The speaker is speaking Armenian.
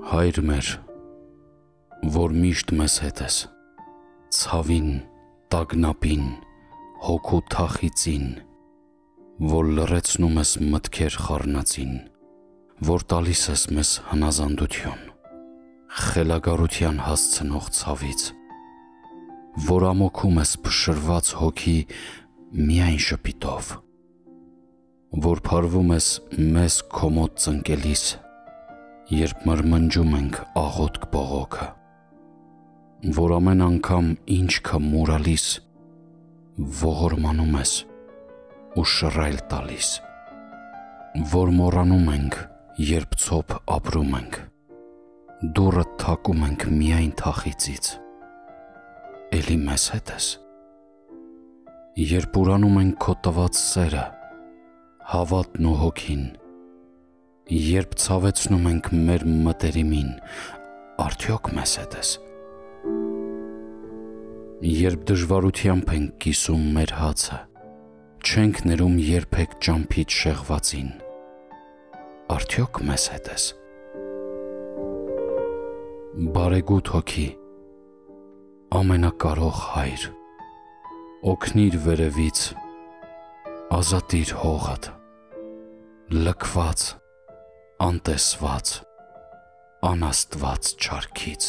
Հայր մեր, որ միշտ մեզ հետ ես, ցավին, տագնապին, հոգու թախիծին, որ լռեցնում ես մտքեր խառնածին, որ տալիս ես մեզ հնազանդություն, խելագարության հասցնող ցավից, որ ամոքում ես փշրված հոգի միայն շպիտով, որ փարվում ես մեզ քո մոտ ծնկելիս, երբ մրմնջում ենք աղոթք բողոքը, որ ամեն անգամ ինչքը մուրալիս, ողորմանում ես ու շռայլ տալիս, որ մոռանում ենք, երբ ցոփ ապրում ենք, դուռը թակում ենք միայն թախիծից, էլի մեզ հետ ես, երբ ուրանում ենք քո տված սերը, հավատն ու հոգին, երբ ցավեցնում ենք մեր մտերիմին, արդյոք մեզ հետ ես, երբ դժվարությամբ ենք կիսում մեր հացը, չենք ներում երբեք ճամփից շեղվածին, արդյոք մեզ հետ ես, բարեգութ հոգի, ամենակարող Հայր, օգնիր վերևից, ազատիր հողդ, լքված, անտեսված, անաստված չարքից,